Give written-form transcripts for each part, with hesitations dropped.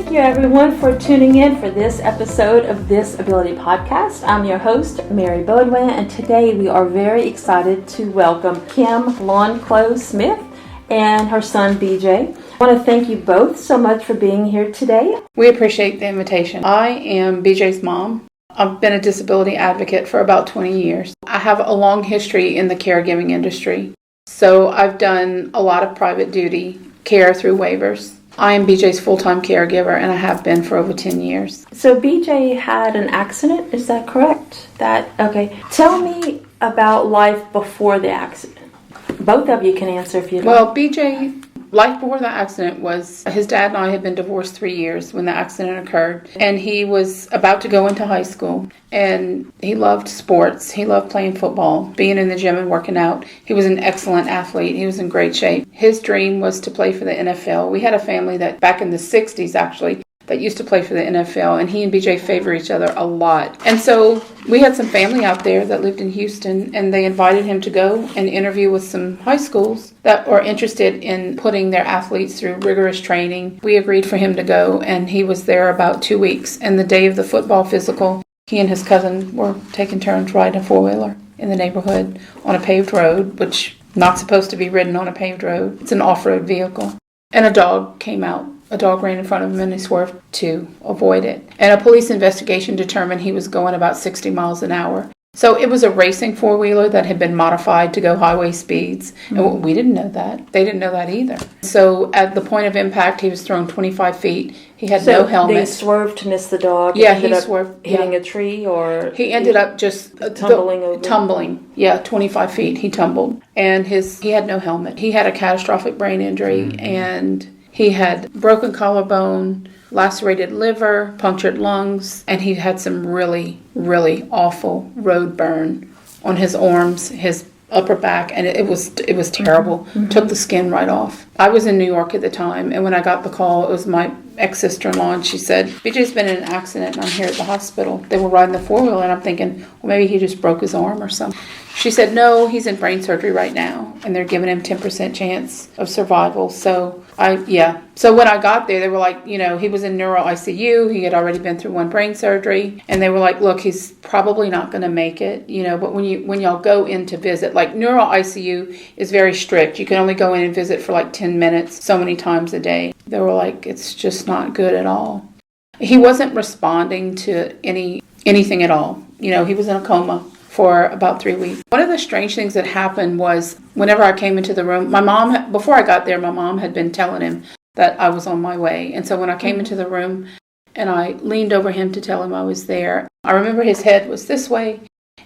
Thank you, everyone, for tuning in for this episode of This Ability Podcast. I'm your host, Mary Bodwin, and today we are very excited to welcome Kim Lanclos Smith and her son, BJ. I want to thank you both so much for being here today. We appreciate the invitation. I am BJ's mom. I've been a disability advocate for about 20 years. I have a long history in the caregiving industry. So I've done a lot of private duty care through waivers. I am BJ's full-time caregiver, and I have been for over 10 years. So BJ had an accident, is that correct? Okay. Tell me about life before the accident. Both of you can answer if you'd like. Well, BJ, life before the accident was, his dad and I had been divorced 3 years when the accident occurred. And he was about to go into high school. And he loved sports. He loved playing football, being in the gym and working out. He was an excellent athlete. He was in great shape. His dream was to play for the NFL. We had a family that back in the 60s, actually, that used to play for the NFL, and he and BJ favor each other a lot. And so we had some family out there that lived in Houston, and they invited him to go and interview with some high schools that are interested in putting their athletes through rigorous training. We agreed for him to go, and he was there about 2 weeks. And the day of the football physical, he and his cousin were taking turns riding a four-wheeler in the neighborhood on a paved road, which not supposed to be ridden on a paved road. It's an off-road vehicle. And a dog came out. A dog ran in front of him and he swerved to avoid it. And a police investigation determined he was going about 60 miles an hour. So it was a racing four-wheeler that had been modified to go highway speeds. And we didn't know that. They didn't know that either. So at the point of impact, he was thrown 25 feet. He had no helmet. They swerved to miss the dog? Yeah, he swerved. Hitting a tree or? He ended up just tumbling over? Tumbling. Yeah, 25 feet he tumbled. And he had no helmet. He had a catastrophic brain injury and he had broken collarbone, lacerated liver, punctured lungs, and he had some really, really awful road burn on his arms, his upper back, and it was terrible. Mm-hmm. Took the skin right off. I was in New York at the time, and when I got the call, it was my ex-sister-in-law, and she said, BJ's been in an accident, and I'm here at the hospital. They were riding the four-wheeler, and I'm thinking, well, maybe he just broke his arm or something. She said, no, he's in brain surgery right now, and they're giving him 10% chance of survival. So when I got there, they were like, he was in neuro ICU. He had already been through one brain surgery, and they were like, look, he's probably not going to make it, but when y'all go in to visit, like neuro ICU is very strict. You can only go in and visit for like 10 minutes so many times a day. They were like, it's just not good at all. He wasn't responding to anything at all. He was in a coma for about 3 weeks. One of the strange things that happened was whenever I came into the room, before I got there, my mom had been telling him that I was on my way. And so when I came into the room and I leaned over him to tell him I was there, I remember his head was this way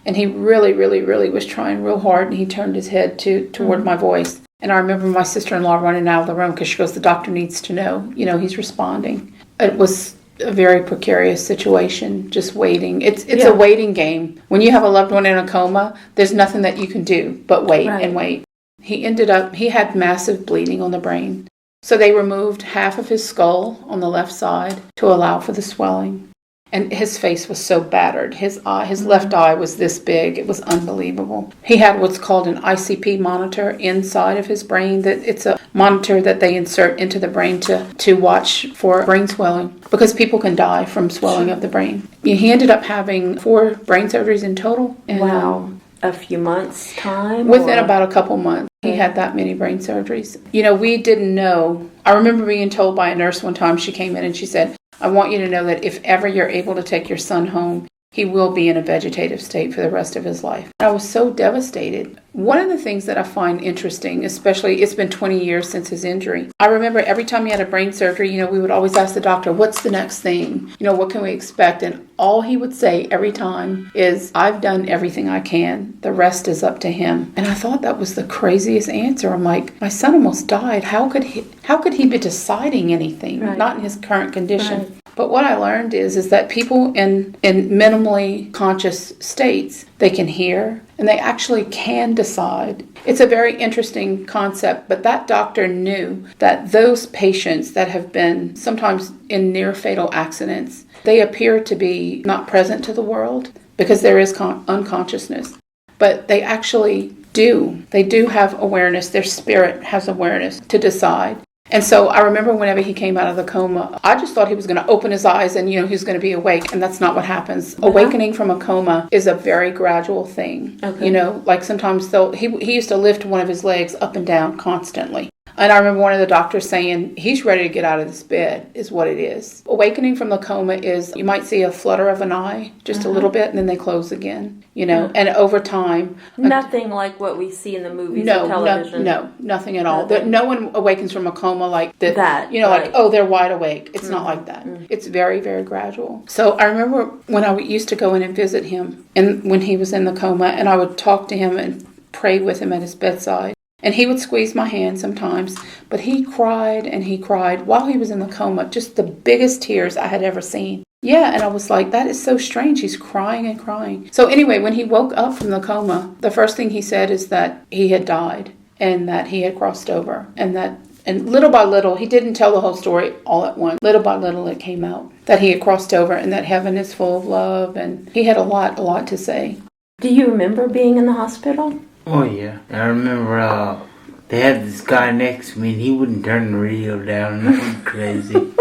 and he really, really, really was trying real hard and he turned his head toward my voice. And I remember my sister-in-law running out of the room because she goes, the doctor needs to know, he's responding. It was a very precarious situation, just waiting. It's a waiting game. When you have a loved one in a coma, there's nothing that you can do but wait and wait. He had massive bleeding on the brain. So they removed half of his skull on the left side to allow for the swelling. And his face was so battered. His left eye was this big. It was unbelievable. He had what's called an ICP monitor inside of his brain. That it's a monitor that they insert into the brain to watch for brain swelling because people can die from swelling of the brain. He ended up having 4 brain surgeries in total. And, wow. A few months' time? Within about a couple months. He had that many brain surgeries. We didn't know. I remember being told by a nurse one time, she came in and she said, I want you to know that if ever you're able to take your son home, he will be in a vegetative state for the rest of his life. I was so devastated. One of the things that I find interesting, especially it's been 20 years since his injury. I remember every time he had a brain surgery, we would always ask the doctor, what's the next thing? What can we expect? And all he would say every time is, I've done everything I can. The rest is up to him. And I thought that was the craziest answer. I'm like, my son almost died. How could he be deciding anything? Right. Not in his current condition. Right. But what I learned is that people in minimally conscious states, they can hear and they actually can decide. It's a very interesting concept, but that doctor knew that those patients that have been sometimes in near fatal accidents, they appear to be not present to the world because there is unconsciousness. But they actually do. They do have awareness. Their spirit has awareness to decide. And so I remember whenever he came out of the coma, I just thought he was going to open his eyes and, he was going to be awake. And that's not what happens. Awakening from a coma is a very gradual thing. Okay. Like sometimes he used to lift one of his legs up and down constantly. And I remember one of the doctors saying, he's ready to get out of this bed, is what it is. Awakening from the coma is, you might see a flutter of an eye, just a little bit, and then they close again, and over time. Nothing like what we see in the movies or television. No, nothing at all. No one awakens from a coma like that. Right. Like, oh, they're wide awake. It's not like that. It's very, very gradual. So I remember when I used to go in and visit him, and when he was in the coma, and I would talk to him and pray with him at his bedside. And he would squeeze my hand sometimes, but he cried and he cried while he was in the coma, just the biggest tears I had ever seen. Yeah, and I was like, that is so strange. He's crying and crying. So anyway, when he woke up from the coma, the first thing he said is that he had died and that he had crossed over. And little by little, he didn't tell the whole story all at once. Little by little, it came out that he had crossed over and that heaven is full of love. And he had a lot to say. Do you remember being in the hospital? Oh, yeah. I remember they had this guy next to me, and he wouldn't turn the radio down. That was crazy.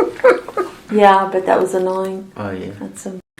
Yeah, but that was annoying. Oh, yeah.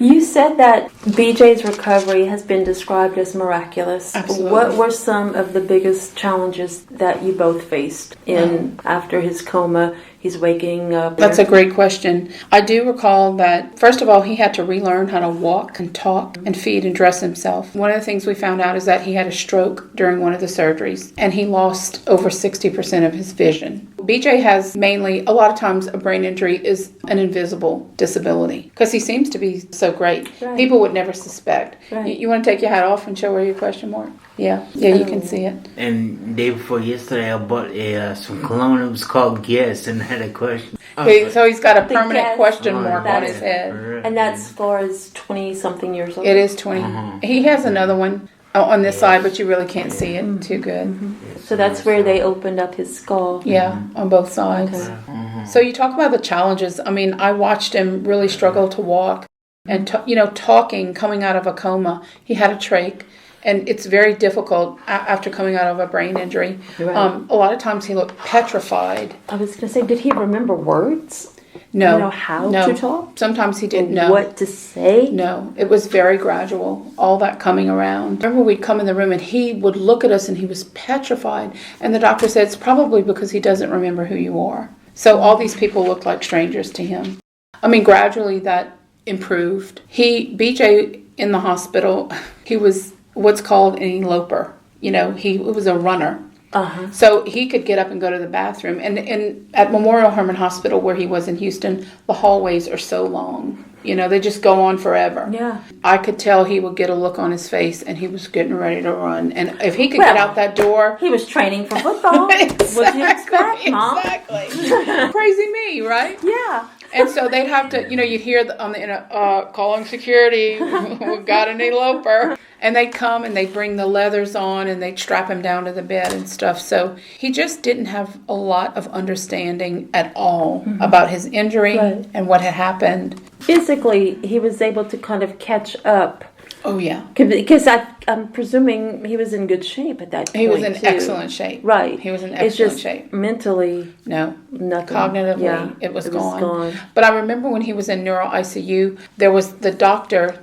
You said that BJ's recovery has been described as miraculous. Absolutely. What were some of the biggest challenges that you both faced after his coma? He's waking up. That's a great question. I do recall that, first of all, he had to relearn how to walk and talk and feed and dress himself. One of the things we found out is that he had a stroke during one of the surgeries, and he lost over 60% of his vision. BJ has mainly, a lot of times, a brain injury is an invisible disability because he seems to be so great. Right. People would never suspect. Right. You want to take your hat off and show where your question mark? Yeah, you can see it. And day before yesterday, I bought some cologne. It was called Guess, and I had a question. So he's got a permanent Guess question mark on his head. And that's for his 20-something years old? It is 20. He has another one on this side, but you really can't see it too good. So that's where they opened up his skull. Yeah, on both sides. Okay. So you talk about the challenges. I mean, I watched him really struggle to walk and, talking, coming out of a coma. He had a trach. And it's very difficult after coming out of a brain injury. Right. A lot of times he looked petrified. I was going to say, did he remember words? No. You know how to talk? Sometimes he didn't know. What to say? No. It was very gradual, all that coming around. I remember we'd come in the room and he would look at us and he was petrified. And the doctor said, it's probably because he doesn't remember who you are. So all these people looked like strangers to him. I mean, gradually that improved. BJ in the hospital, he was what's called an eloper. He was a runner. So he could get up and go to the bathroom. And at Memorial Hermann Hospital, where he was in Houston, the hallways are so long. They just go on forever. Yeah. I could tell he would get a look on his face, and he was getting ready to run. And if he could get out that door... He was training for football. Exactly, What do you expect, Mom? Exactly. Crazy me, right? Yeah. And so they'd have to, you'd hear on the calling security, we've got an eloper. And they'd come and they'd bring the leathers on and they'd strap him down to the bed and stuff. So he just didn't have a lot of understanding at all about his injury and what had happened. Physically, he was able to kind of catch up. Oh, yeah. Because I'm presuming he was in good shape at that point. He was in excellent shape. Right. He was in excellent shape. Mentally, no. nothing. Cognitively, it was gone. But I remember when he was in neuro ICU, there was the doctor,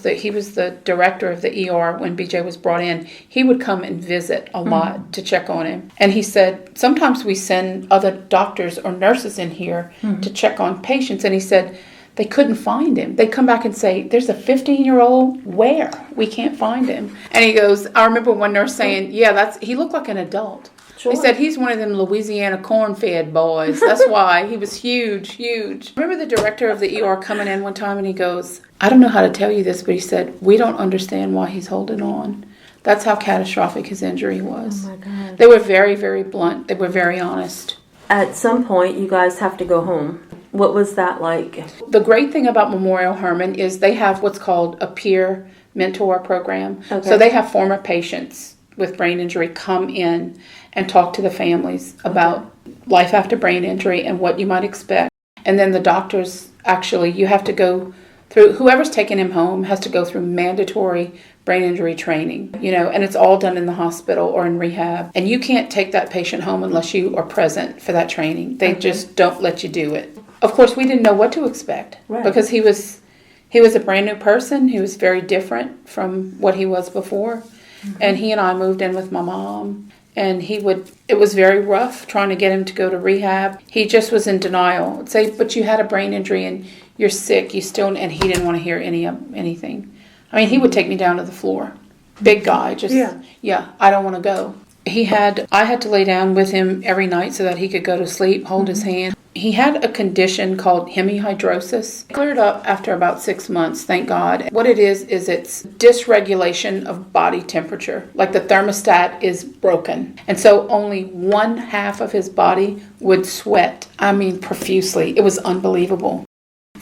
he was the director of the ER when BJ was brought in. He would come and visit a lot to check on him. And he said, sometimes we send other doctors or nurses in here to check on patients. And he said, they couldn't find him. They'd come back and say, there's a 15-year-old. Where? We can't find him. And he goes, I remember one nurse saying, he looked like an adult. Sure. They said, he's one of them Louisiana corn-fed boys. That's why. He was huge, huge. I remember the director of the ER coming in one time and he goes, I don't know how to tell you this, but he said, we don't understand why he's holding on. That's how catastrophic his injury was. Oh, my God. They were very, very blunt. They were very honest. At some point, you guys have to go home. What was that like? The great thing about Memorial Hermann is they have what's called a peer mentor program. Okay. So they have former patients with brain injury come in and talk to the families about life after brain injury and what you might expect. And then the doctors, actually, you have to go through, whoever's taking him home has to go through mandatory brain injury training, and it's all done in the hospital or in rehab. And you can't take that patient home unless you are present for that training. They just don't let you do it. Of course, we didn't know what to expect because he was a brand new person. He was very different from what he was before. And he and I moved in with my mom. And it was very rough trying to get him to go to rehab. He just was in denial. I'd say, but you had a brain injury and you're sick. And he didn't want to hear anything. I mean, he would take me down to the floor. Big guy, I don't want to go. I had to lay down with him every night so that he could go to sleep, hold his hand. He had a condition called hemihydrosis. It cleared up after about 6 months, thank God. What it is it's dysregulation of body temperature. Like the thermostat is broken. And so only 1/2 of his body would sweat. I mean, profusely. It was unbelievable.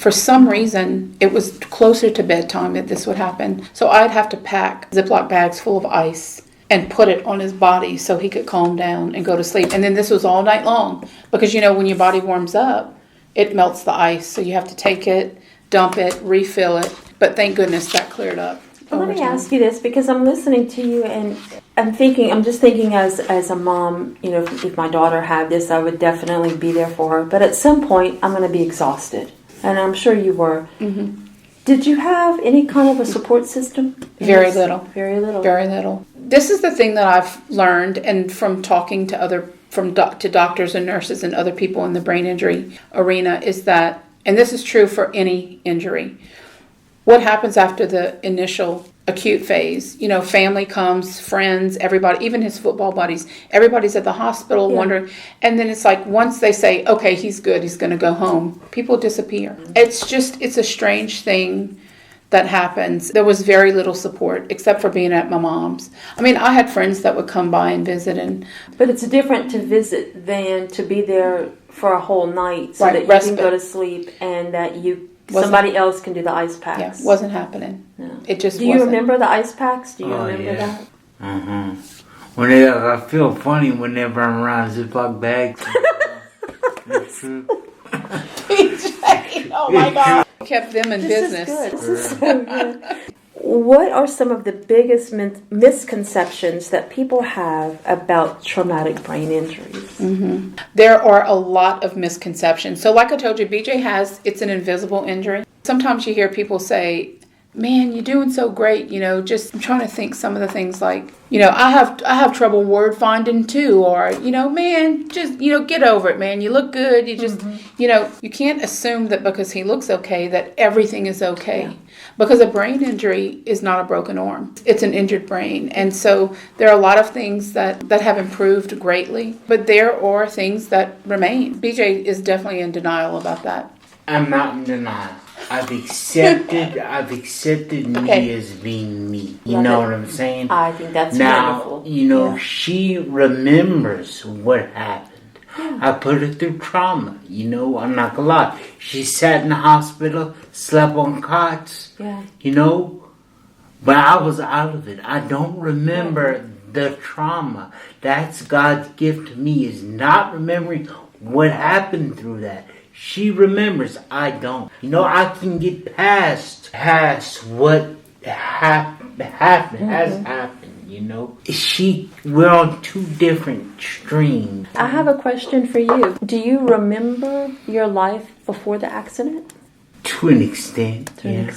For some reason, it was closer to bedtime that this would happen. So I'd have to pack Ziploc bags full of ice and put it on his body so he could calm down and go to sleep. And then this was all night long. Because, when your body warms up, it melts the ice. So you have to take it, dump it, refill it. But thank goodness that cleared up. Well, let me ask you this, because I'm listening to you and I'm just thinking as a mom, if my daughter had this, I would definitely be there for her. But at some point, I'm going to be exhausted. And I'm sure you were. Mm-hmm. Did you have any kind of a support system? Very little. Very little. Very little. This is the thing that I've learned, and from talking to to doctors and nurses and other people in the brain injury arena, is that, and this is true for any injury, what happens after the initial acute phase? Family comes, friends, everybody, even his football buddies, everybody's at the hospital wondering. And then it's like, once they say, okay, he's good, he's going to go home, people disappear. It's a strange thing that happens. There was very little support, except for being at my mom's. I mean, I had friends that would come by and visit. But it's different to visit than to be there for a whole night so that you can go to sleep and that somebody else can do the ice packs. Yeah, wasn't happening. No. It just wasn't. Do you remember the ice packs? Do you remember that? I feel funny whenever I'm around Ziploc bags. It's true. PJ, oh my God. Kept them in business. This is so good. What are some of the biggest misconceptions that people have about traumatic brain injuries? Mm-hmm. There are a lot of misconceptions. So like I told you, BJ it's an invisible injury. Sometimes you hear people say, man, you're doing so great, I'm trying to think some of the things like, I have trouble word finding too, or, man, just, get over it, man. You look good. You just, you can't assume that because he looks okay that everything is okay. Yeah. Because a brain injury is not a broken arm. It's an injured brain. And so there are a lot of things that have improved greatly, but there are things that remain. BJ is definitely in denial about that. I'm not in denial. I've accepted me as being me. You know what I'm saying? I think that's wonderful. Now, she remembers what happened. Yeah. I put her through trauma. I'm not gonna lie. She sat in the hospital, slept on cots. Yeah. But I was out of it. I don't remember the trauma. That's God's gift to me, is not remembering what happened through that. She remembers, I don't. I can get past what happened, has happened, We're on two different streams. I have a question for you. Do you remember your life before the accident? To an extent. Yeah,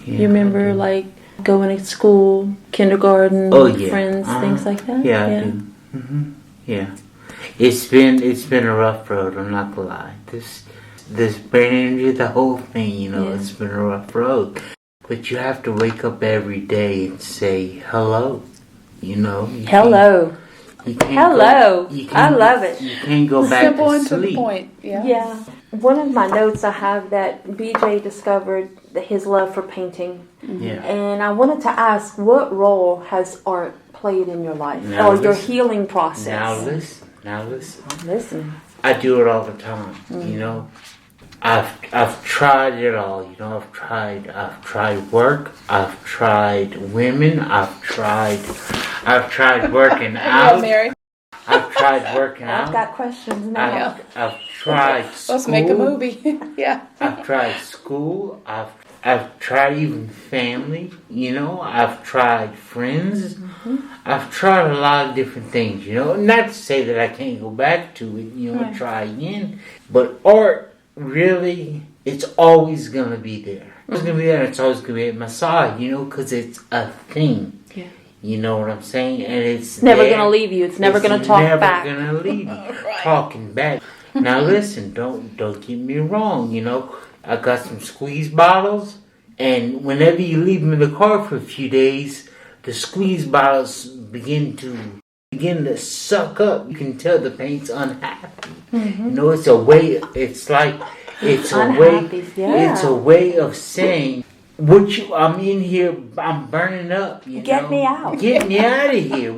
you remember, like, going to school, kindergarten, friends, things like that? Yeah, I do. Mm-hmm. Yeah. It's been a rough road, I'm not gonna lie. This brain injury, the whole thing, it's been a rough road. But you have to wake up every day and say hello. Hello. Hello. I love it. You can't go back Simple to and sleep. To the point. Yeah. One of my notes I have that BJ discovered his love for painting. Yeah. And I wanted to ask, what role has art played in your life your healing process? Now listen. I'm listening. I do it all the time. I've tried it all. I've tried work. I've tried women. I've tried working out. Mary. I've tried working out. I've got questions now. I've tried school. Let's make a movie. Yeah. I've tried school. I've I've tried even family, I've tried friends. I've tried a lot of different things, Not to say that I can't go back to it, and try again. But art, really, it's always going to be there. It's going to be there. It's always going to be at my side, because it's a thing. Yeah. You know what I'm saying? And it's never going to leave you. It's never going to talk back. It's never going to leave you. Talking back. Now listen, don't get me wrong, I got some squeeze bottles, and whenever you leave them in the car for a few days, the squeeze bottles begin to suck up. You can tell the paint's unhappy. It's a way. It's a way of saying, I'm in here. I'm burning up. Get me out. Get me out of here.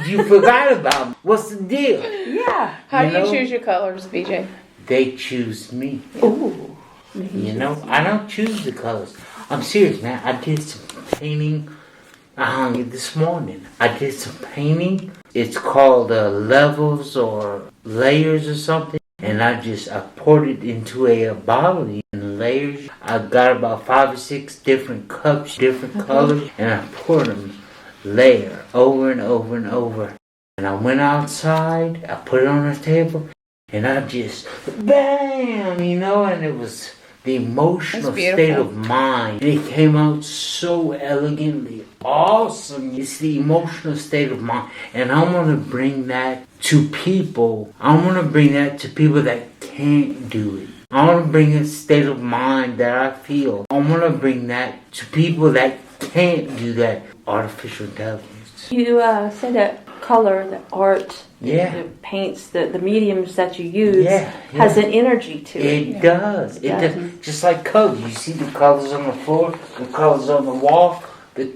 You forgot about me. What's the deal? Yeah. How do you choose your colors, BJ? They choose me. Ooh. I don't choose the colors. I'm serious, man. I did some painting. I hung it this morning. I did some painting. It's called levels or layers or something. And I poured it into a bottle in layers. I got about 5 or 6 different cups, different colors, and I poured them layer over and over and over. And I went outside. I put it on the table, and I just bam, and it was the emotional state of mind. It came out so elegantly awesome. It's the emotional state of mind. And I want to bring that to people. I want to bring that to people that can't do it. I want to bring a state of mind that I feel. I want to bring that to people that can't do that. Artificial intelligence. You said that color, the art, the paints, the mediums that you use has an energy to it. It does. It does. Just like colors. You see the colors on the floor, the colors on the wall, the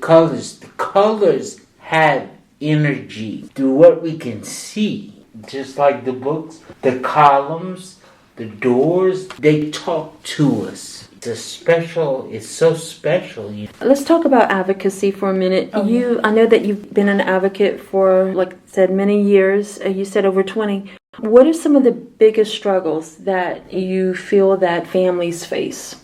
colors have energy through what we can see. Just like the books, the columns, the doors, they talk to us. It's so special. Let's talk about advocacy for a minute. I know that you've been an advocate for, like I said, many years. You said over 20. What are some of the biggest struggles that you feel that families face?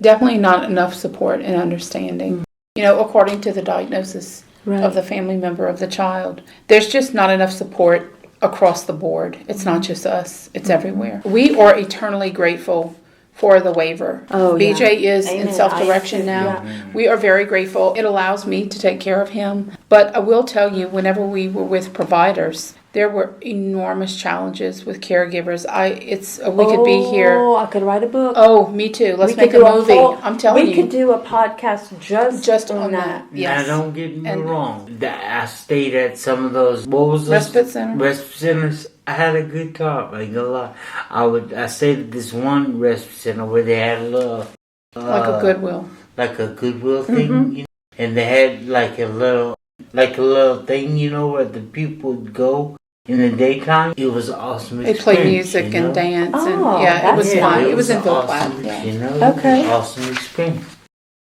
Definitely not enough support and understanding. According to the diagnosis of the family member of the child, there's just not enough support across the board. It's not just us. It's everywhere. We are eternally grateful for the waiver. BJ is in self-direction now. Yeah. We are very grateful. It allows me to take care of him. But I will tell you, whenever we were with providers, there were enormous challenges with caregivers. We could be here. Oh, I could write a book. Oh, me too. Let's make a movie. I'm telling you. We could do a podcast just on that. Yes. Now, don't get me wrong. I stayed at some of those, what was those? Respite centers. Respite centers. I had a good time. I ain't gonna lie. I stayed at this one respite center where they had a little... like a Goodwill. Like a Goodwill thing, And they had like a little thing, where the people would go in the daytime. It was awesome. They played music and dance, and it was fun. It was in Philip Platt. Okay. It was an awesome experience.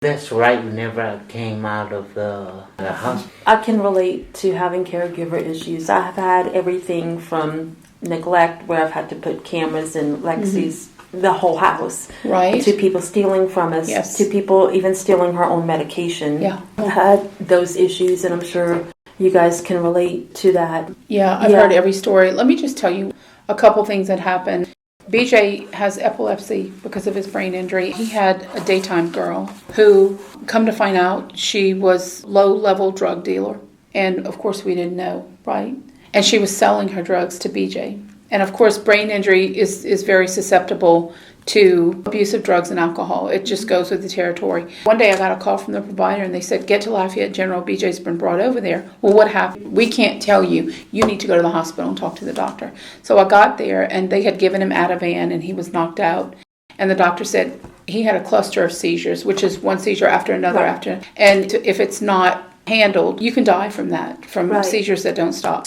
That's right. Whenever I came out of the hospital, I can relate to having caregiver issues. I have had everything from neglect, where I've had to put cameras in Lexi's the whole house, to people stealing from us, to people even stealing her own medication. I've had those issues, and I'm sure you guys can relate to that. I've heard every story. Let me just tell you a couple things that happened. BJ has epilepsy because of his brain injury. He had a daytime girl who, come to find out, she was low-level drug dealer. And, of course, we didn't know, right? And she was selling her drugs to BJ. And, of course, brain injury is very susceptible to abuse of drugs and alcohol. It just goes with the territory. One day I got a call from the provider, and they said, get to Lafayette General. BJ's been brought over there. Well, what happened? We can't tell you. You need to go to the hospital and talk to the doctor. So I got there, and they had given him Ativan, and he was knocked out. And the doctor said he had a cluster of seizures, which is one seizure after another after. And if it's not handled, you can die from that, from seizures that don't stop.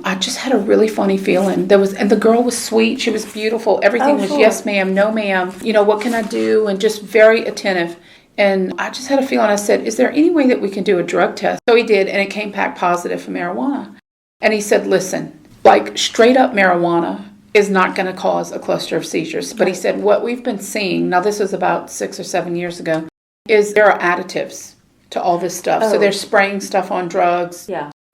I just had a really funny feeling. And the girl was sweet. She was beautiful. Everything was yes, ma'am, no, ma'am. What can I do? And just very attentive. And I just had a feeling. I said, is there any way that we can do a drug test? So he did, and it came back positive for marijuana. And he said, listen, like straight up marijuana is not going to cause a cluster of seizures. But he said, what we've been seeing, now this was about 6 or 7 years ago, is there are additives to all this stuff. So they're spraying stuff on drugs,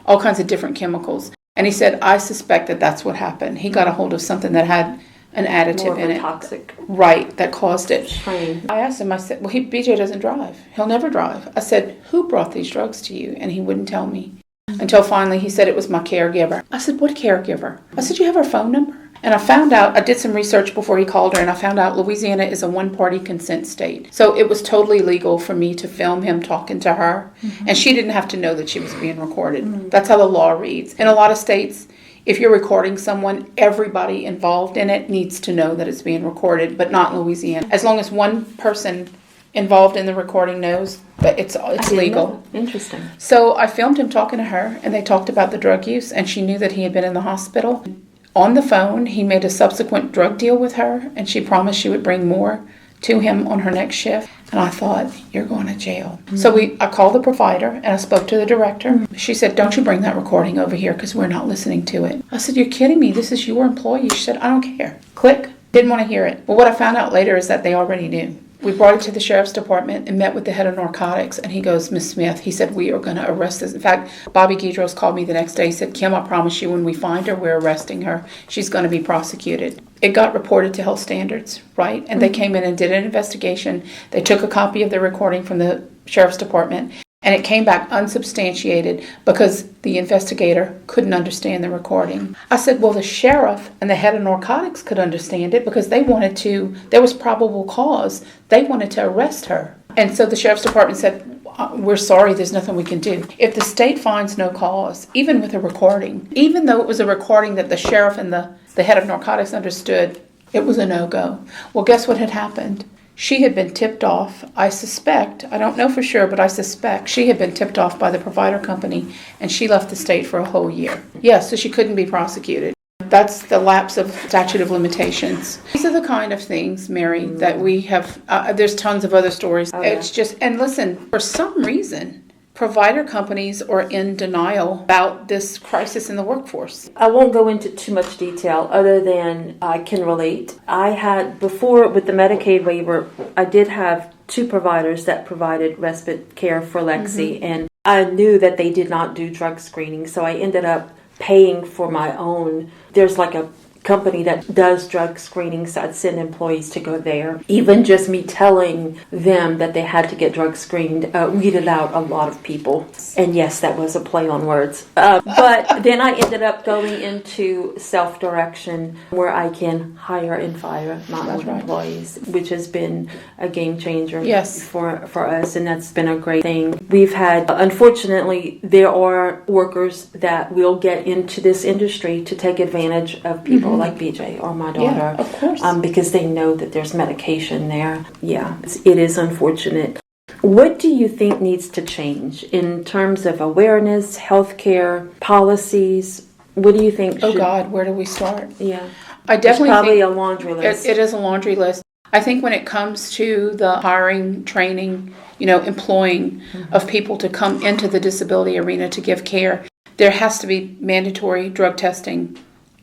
all kinds of different chemicals. And he said, I suspect that that's what happened. He got a hold of something that had an additive in it. Toxic. Right, that caused it. Strain. I asked him, I said, well, BJ doesn't drive. He'll never drive. I said, who brought these drugs to you? And he wouldn't tell me. Until finally he said it was my caregiver. I said, what caregiver? I said, you have her phone number? And I found out, I did some research before he called her, and I found out Louisiana is a one-party consent state. So it was totally legal for me to film him talking to her. And she didn't have to know that she was being recorded. That's how the law reads. In a lot of states, if you're recording someone, everybody involved in it needs to know that it's being recorded, but not in Louisiana. As long as one person involved in the recording knows that it's legal. Interesting. So I filmed him talking to her, and they talked about the drug use, and she knew that he had been in the hospital. On the phone, he made a subsequent drug deal with her, and she promised she would bring more to him on her next shift. And I thought, you're going to jail. So I called the provider, and I spoke to the director. She said, don't you bring that recording over here because we're not listening to it. I said, you're kidding me. This is your employee. She said, I don't care. Click. Didn't want to hear it. Well, what I found out later is that they already knew. We brought it to the sheriff's department and met with the head of narcotics, and he goes, Miss Smith, he said, we are going to arrest this. In fact, Bobby Guidros called me the next day. He said, Kim, I promise you when we find her, we're arresting her. She's going to be prosecuted. It got reported to Health Standards, right? And they came in and did an investigation. They took a copy of the recording from the sheriff's department, and it came back unsubstantiated because the investigator couldn't understand the recording. I said, well, the sheriff and the head of narcotics could understand it because they wanted to, there was probable cause. They wanted to arrest her. And so the sheriff's department said, we're sorry, there's nothing we can do. If the state finds no cause, even with a recording, even though it was a recording that the sheriff and the head of narcotics understood, it was a no-go. Well, guess what had happened? She had been tipped off, I suspect, I don't know for sure, but I suspect she had been tipped off by the provider company, and she left the state for a whole year. Yes, so she couldn't be prosecuted. That's the lapse of statute of limitations. These are the kind of things, Mary, that we have, there's tons of other stories. It's just, and listen, for some reason, provider companies are in denial about this crisis in the workforce. I won't go into too much detail other than I can relate. I had, before with the Medicaid waiver, I did have 2 providers that provided respite care for Lexi, and I knew that they did not do drug screening, so I ended up paying for my own. There's like a company that does drug screening, so I'd send employees to go there. Even just me telling them that they had to get drug screened weeded out a lot of people. And yes, that was a play on words. But then I ended up going into self-direction where I can hire and fire my own employees, which has been a game changer for us, and that's been a great thing. We've had, unfortunately, there are workers that will get into this industry to take advantage of people like BJ or my daughter, of course, because they know that there's medication there. Yeah, it is unfortunate. What do you think needs to change in terms of awareness, healthcare, policies? What do you think? Oh God, where do we start? Yeah, I definitely it's probably think a laundry list. It is a laundry list. I think when it comes to the hiring, training, employing of people to come into the disability arena to give care, there has to be mandatory drug testing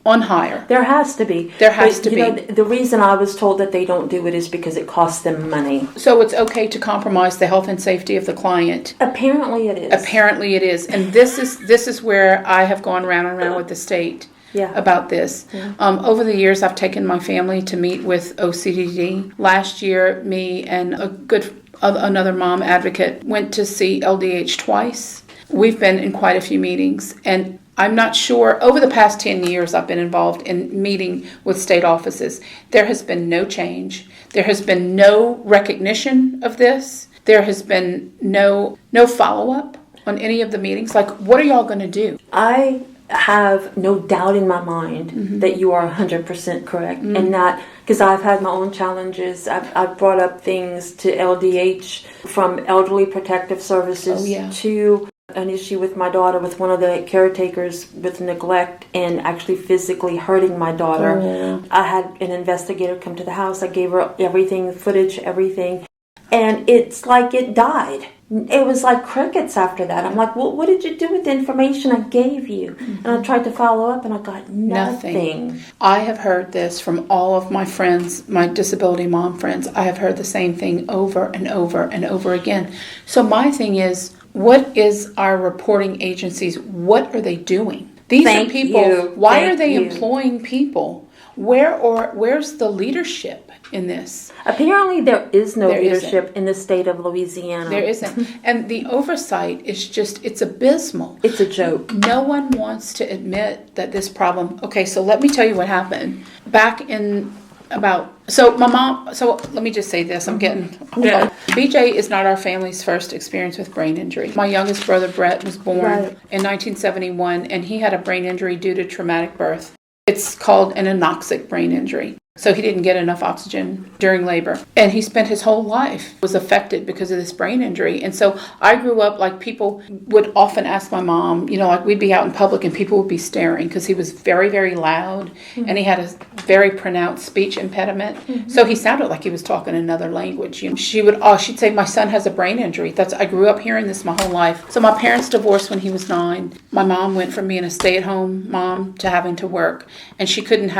on hire. There has to be. There has to be. The reason I was told that they don't do it is because it costs them money. So it's okay to compromise the health and safety of the client. Apparently it is. Apparently it is. And this is where I have gone round and round with the state about this. Yeah. Over the years, I've taken my family to meet with OCDD. Last year, me and another mom advocate went to see LDH twice. We've been in quite a few meetings, and I'm not sure, over the past 10 years I've been involved in meeting with state offices. There has been no change. There has been no recognition of this. There has been no follow-up on any of the meetings. Like, what are y'all going to do? I have no doubt in my mind that you are 100% correct. And not, because I've had my own challenges. I've brought up things to LDH, from Elderly Protective Services to an issue with my daughter, with one of the caretakers with neglect and actually physically hurting my daughter. I had an investigator come to the house. I gave her everything, footage, everything. And it's like it died. it was like crickets after that. I'm like, well, what did you do with the information I gave you? And I tried to follow up, and I got nothing. I have heard this from all of my friends, my disability mom friends. I have heard the same thing over and over and over again. So my thing is, what is our reporting agencies? What are they doing? These are people. Why are they employing people? Where's the leadership in this? Apparently there is no leadership in the state of Louisiana. There isn't. And the oversight is it's abysmal. It's a joke. No one wants to admit that this problem. Okay, so let me tell you what happened. Back in so let me just say this. BJ is not our family's first experience with brain injury. My youngest brother Brett was born in 1971, and he had a brain injury due to traumatic birth. It's called an anoxic brain injury. So he didn't get enough oxygen during labor. And he spent his whole life was affected because of this brain injury. And so I grew up, like, people would often ask my mom, like we'd be out in public and people would be staring because he was very, very loud. And he had a very pronounced speech impediment. So he sounded like he was talking another language. She'd say, my son has a brain injury. I grew up hearing this my whole life. So my parents divorced when he was 9. My mom went from being a stay-at-home mom to having to work. And she couldn't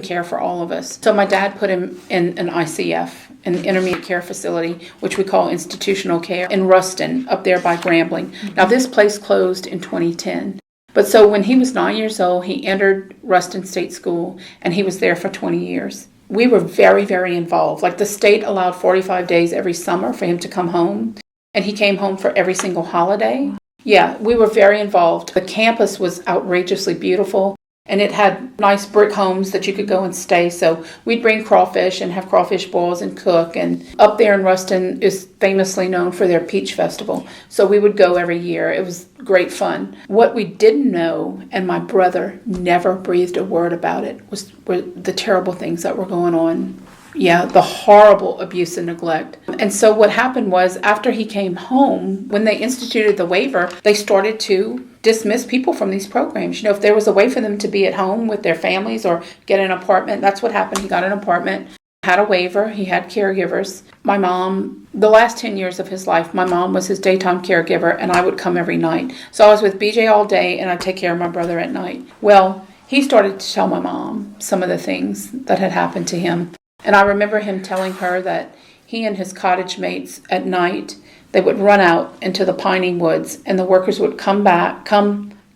care for all of us. So my dad put him in an ICF, an intermediate care facility, which we call institutional care, in Ruston, up there by Grambling. Now, this place closed in 2010. But so when he was 9 years old, he entered Ruston State School, and he was there for 20 years. We were very, very involved. Like, the state allowed 45 days every summer for him to come home, and he came home for every single holiday. Yeah, we were very involved. The campus was outrageously beautiful. And it had nice brick homes that you could go and stay. So we'd bring crawfish and have crawfish boils and cook. And up there in Ruston is famously known for their peach festival. So we would go every year. It was great fun. What we didn't know, and my brother never breathed a word about it, were the terrible things that were going on. Yeah, the horrible abuse and neglect. And so what happened was, after he came home, when they instituted the waiver, they started to dismiss people from these programs. If there was a way for them to be at home with their families or get an apartment, that's what happened. He got an apartment, had a waiver, he had caregivers. My mom, the last 10 years of his life, my mom was his daytime caregiver, and I would come every night. So I was with BJ all day, and I'd take care of my brother at night. Well, he started to tell my mom some of the things that had happened to him. And I remember him telling her that he and his cottage mates at night, they would run out into the piney woods, and the workers would come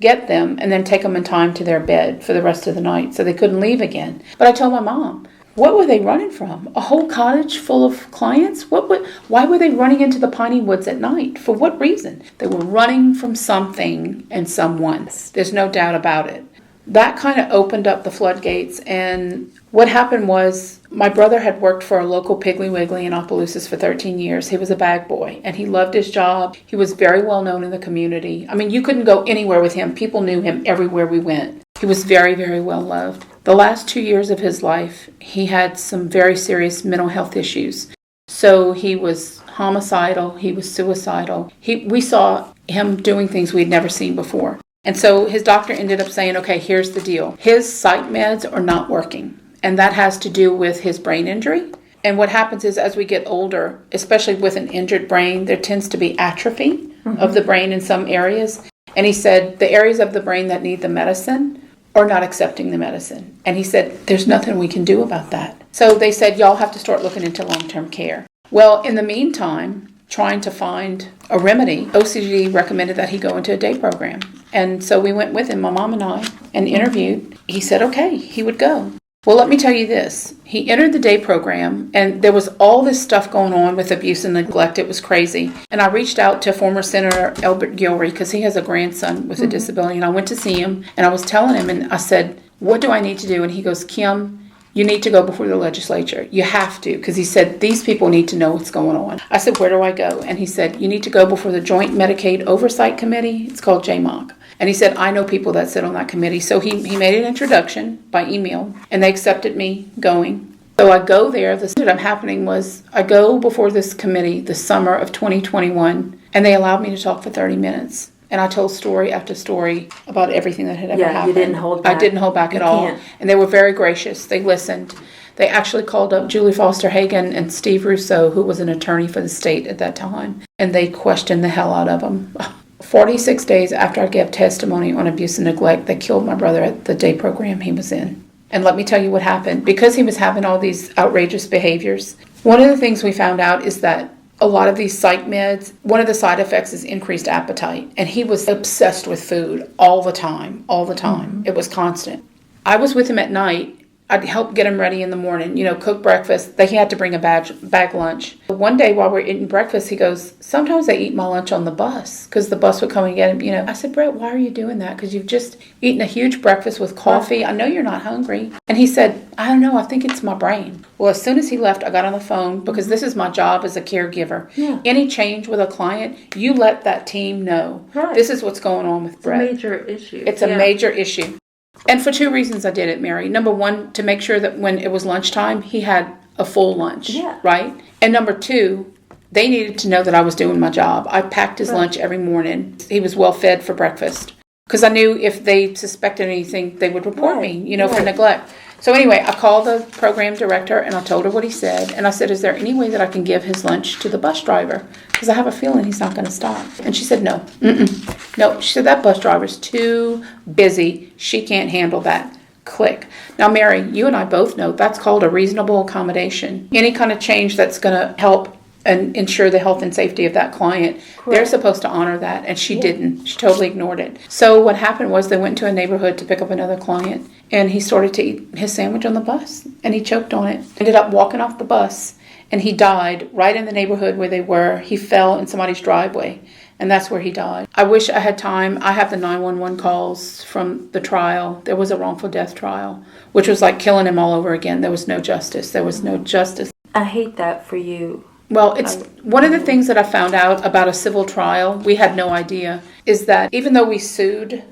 get them, and then take them in time to their bed for the rest of the night, so they couldn't leave again. But I told my mom, what were they running from? A whole cottage full of clients? Why were they running into the piney woods at night? For what reason? They were running from something and someone. There's no doubt about it. That kind of opened up the floodgates, and what happened was, my brother had worked for a local Piggly Wiggly in Opelousas for 13 years. He was a bag boy, and he loved his job. He was very well known in the community. I mean, you couldn't go anywhere with him. People knew him everywhere we went. He was very, very well loved. The last 2 years of his life, he had some very serious mental health issues. So he was homicidal. He was suicidal. We saw him doing things we'd never seen before. And so his doctor ended up saying, okay, here's the deal. His psych meds are not working. And that has to do with his brain injury. And what happens is, as we get older, especially with an injured brain, there tends to be atrophy of the brain in some areas. And he said the areas of the brain that need the medicine are not accepting the medicine. And he said, there's nothing we can do about that. So they said, y'all have to start looking into long-term care. Well, in the meantime, trying to find a remedy, OCD recommended that he go into a day program. And so we went with him, my mom and I, and interviewed. He said, okay, he would go. Well, let me tell you this. He entered the day program, and there was all this stuff going on with abuse and neglect. It was crazy. And I reached out to former Senator Elbert Gilry, because he has a grandson with a disability, and I went to see him, and I was telling him, and I said, what do I need to do? And he goes, Kim, you need to go before the legislature. You have to, because he said, these people need to know what's going on. I said, where do I go? And he said, you need to go before the Joint Medicaid Oversight Committee. It's called JMOC. And he said, I know people that sit on that committee. So he made an introduction by email, and they accepted me going. So I go there. What ended up happening was, I go before this committee the summer of 2021, and they allowed me to talk for 30 minutes. And I told story after story about everything that had ever happened. You didn't hold back. I didn't hold back at all. And they were very gracious. They listened. They actually called up Julie Foster Hagen and Steve Rousseau, who was an attorney for the state at that time, and they questioned the hell out of them. 46 days after I gave testimony on abuse and neglect, they killed my brother at the day program he was in. And let me tell you what happened. Because he was having all these outrageous behaviors, one of the things we found out is that a lot of these psych meds, one of the side effects is increased appetite. And he was obsessed with food all the time. Mm-hmm. It was constant. I was with him at night. I'd help get him ready in the morning, cook breakfast. He had to bring a bag lunch. One day while we're eating breakfast, he goes, sometimes I eat my lunch on the bus because the bus would come and get him. I said, Brett, why are you doing that? Because you've just eaten a huge breakfast with coffee. I know you're not hungry. And he said, I don't know. I think it's my brain. Well, as soon as he left, I got on the phone because this is my job as a caregiver. Yeah. Any change with a client, you let that team know. Right. This is what's going on with Brett. It's a major issue. It's a major issue. And for 2 reasons I did it, Mary. Number one, to make sure that when it was lunchtime, he had a full lunch, right? And number 2, they needed to know that I was doing my job. I packed his lunch every morning. He was well fed for breakfast because I knew if they suspected anything, they would report me, for neglect. So anyway, I called the program director and I told her what he said. And I said, is there any way that I can give his lunch to the bus driver? Because I have a feeling he's not going to stop. And she said, no. No, she said, that bus driver's too busy. She can't handle that. Click. Now, Mary, you and I both know that's called a reasonable accommodation. Any kind of change that's going to help and ensure the health and safety of that client. Correct. They're supposed to honor that, and she didn't. She totally ignored it. So what happened was they went to a neighborhood to pick up another client, and he started to eat his sandwich on the bus, and he choked on it. Ended up walking off the bus, and he died right in the neighborhood where they were. He fell in somebody's driveway, and that's where he died. I wish I had time. I have the 911 calls from the trial. There was a wrongful death trial, which was like killing him all over again. There was no justice. I hate that for you. Well, it's one of the things that I found out about a civil trial, we had no idea, is that even though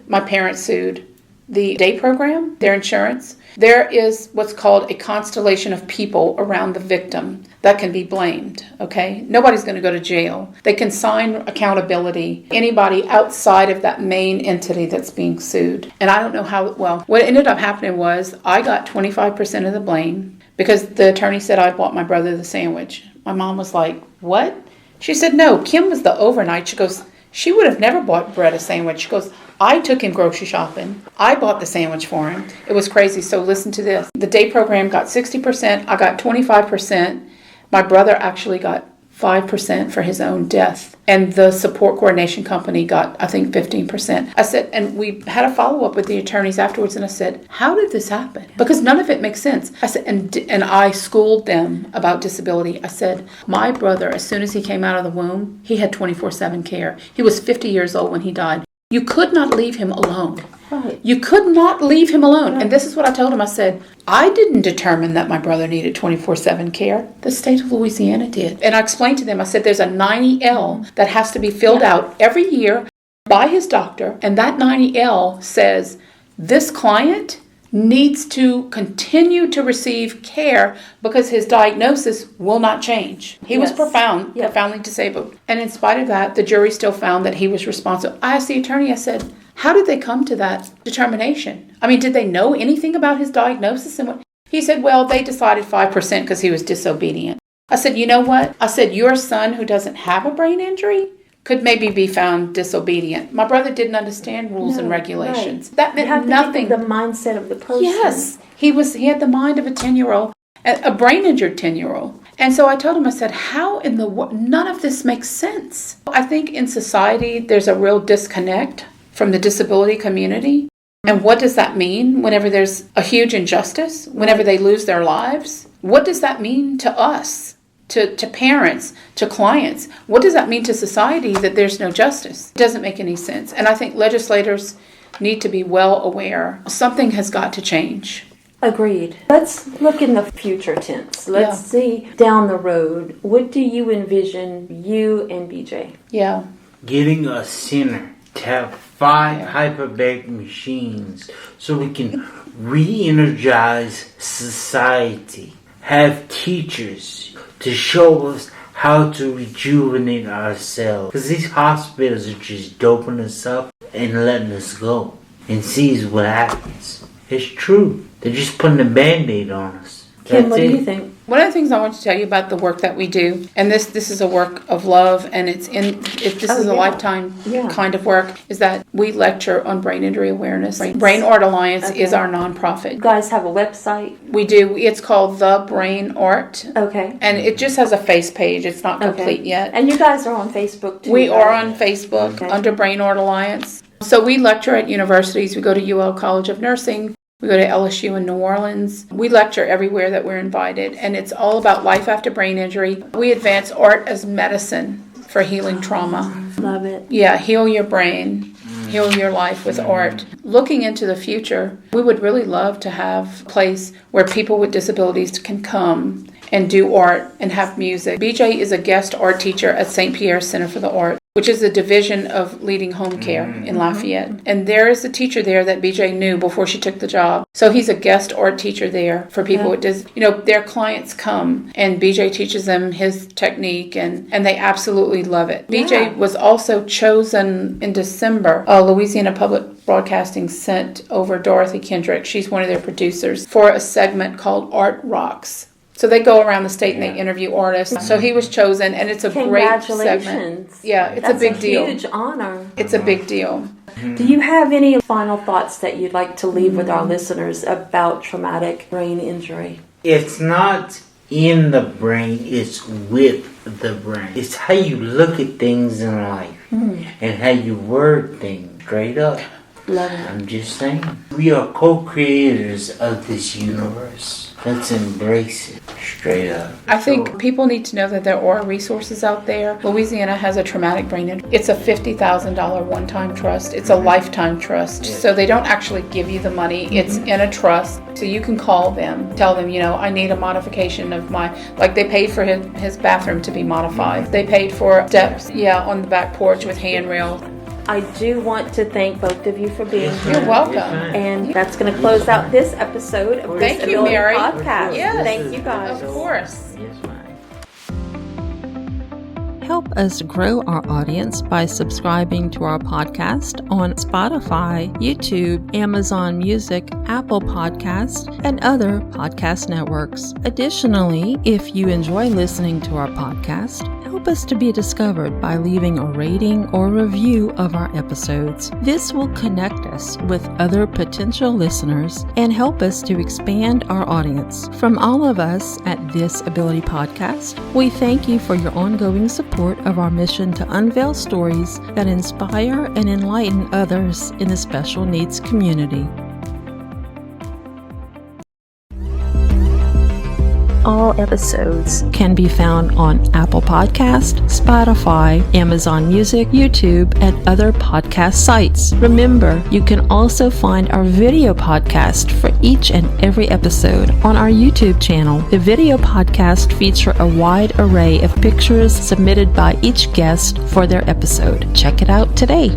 my parents sued the day program, their insurance, there is what's called a constellation of people around the victim that can be blamed, okay? Nobody's going to go to jail. They can sign accountability, anybody outside of that main entity that's being sued. And I don't know what ended up happening was I got 25% of the blame because the attorney said I bought my brother the sandwich. My mom was like, what? She said, no, Kim was the overnight. She goes, she would have never bought Brett a sandwich. She goes, I took him grocery shopping. I bought the sandwich for him. It was crazy. So listen to this. The day program got 60%. I got 25%. My brother actually got 5% for his own death. And the support coordination company got, I think, 15%. I said, and we had a follow-up with the attorneys afterwards, and I said, how did this happen? Because none of it makes sense. I said, and I schooled them about disability. I said, my brother, as soon as he came out of the womb, he had 24/7 care. He was 50 years old when he died. You could not leave him alone. Right. You could not leave him alone. Right. And this is what I told him. I said, I didn't determine that my brother needed 24/7 care. The state of Louisiana did. And I explained to them, I said, there's a 90L that has to be filled out every year by his doctor. And that 90L says this client needs to continue to receive care because his diagnosis will not change. He was profoundly disabled. And in spite of that, the jury still found that he was responsible. I asked the attorney, I said, how did they come to that determination? I mean, did they know anything about his diagnosis? And what? He said, well, they decided 5% because he was disobedient. I said, you know what? I said, your son who doesn't have a brain injury could maybe be found disobedient. My brother didn't understand rules and regulations. Right. That meant nothing. The mindset of the person. Yes. He had the mind of a 10-year-old, a brain injured 10-year-old. And so I told him, I said, how in the world? None of this makes sense. I think in society, there's a real disconnect from the disability community. And what does that mean whenever there's a huge injustice, whenever they lose their lives? What does that mean to us? To parents, to clients? What does that mean to society that there's no justice? It doesn't make any sense. And I think legislators need to be well aware. Something has got to change. Agreed. Let's look in the future tense. Let's see down the road. What do you envision, you and BJ? Yeah. Getting a center to have 5 hyperbaric machines so we can re-energize society. Have teachers to show us how to rejuvenate ourselves. Because these hospitals are just doping us up and letting us go and sees what happens. It's true. They're just putting a Band-Aid on us. Kim, what do you think? One of the things I want to tell you about the work that we do, and this is a work of love, and this is a lifetime kind of work, is that we lecture on brain injury awareness. Brain Art Alliance is our nonprofit. You guys have a website? We do. It's called The Brain Art. Okay. And it just has a face page. It's not complete yet. And you guys are on Facebook too? We are on Facebook under Brain Art Alliance. So we lecture at universities. We go to UL College of Nursing. We go to LSU in New Orleans. We lecture everywhere that we're invited, and it's all about life after brain injury. We advance art as medicine for healing trauma. Love it. Yeah, heal your brain, heal your life with art. Looking into the future, we would really love to have a place where people with disabilities can come and do art and have music. BJ is a guest art teacher at St. Pierre's Center for the Arts, which is a division of Leading Home Care in Lafayette. And there is a teacher there that BJ knew before she took the job. So he's a guest art teacher there for people with their clients come and BJ teaches them his technique and they absolutely love it. Yeah. BJ was also chosen in December. Louisiana Public Broadcasting sent over Dorothy Kendrick, she's one of their producers, for a segment called Art Rocks. So they go around the state and they interview artists. So he was chosen, and it's a great segment. Yeah, it's a big deal. Huge honor. It's a big deal. Do you have any final thoughts that you'd like to leave with our listeners about traumatic brain injury? It's not in the brain, it's with the brain. It's how you look at things in life and how you word things straight up. Love it. I'm just saying. We are co-creators of this universe. Let's embrace it straight up. I think people need to know that there are resources out there. Louisiana has a traumatic brain injury. It's a $50,000 one-time trust. It's a lifetime trust. So they don't actually give you the money. It's in a trust. So you can call them, tell them, I need a modification of they paid for his bathroom to be modified. They paid for steps, on the back porch with handrails. I do want to thank both of you for being here. You're welcome. And that's going to close out this episode of this Ability Mary. Podcast. Yes. Thank you guys. Of course. Yes, ma'am. Help us grow our audience by subscribing to our podcast on Spotify, YouTube, Amazon Music, Apple Podcasts, and other podcast networks. Additionally, if you enjoy listening to our podcast, help us to be discovered by leaving a rating or review of our episodes. This will connect us with other potential listeners and help us to expand our audience. From all of us at This Ability Podcast, we thank you for your ongoing support of our mission to unveil stories that inspire and enlighten others in the special needs community. All episodes can be found on Apple Podcast, Spotify, Amazon Music, YouTube, and other podcast sites. Remember, you can also find our video podcast for each and every episode on our YouTube channel. The video podcast feature a wide array of pictures submitted by each guest for their episode. Check it out today.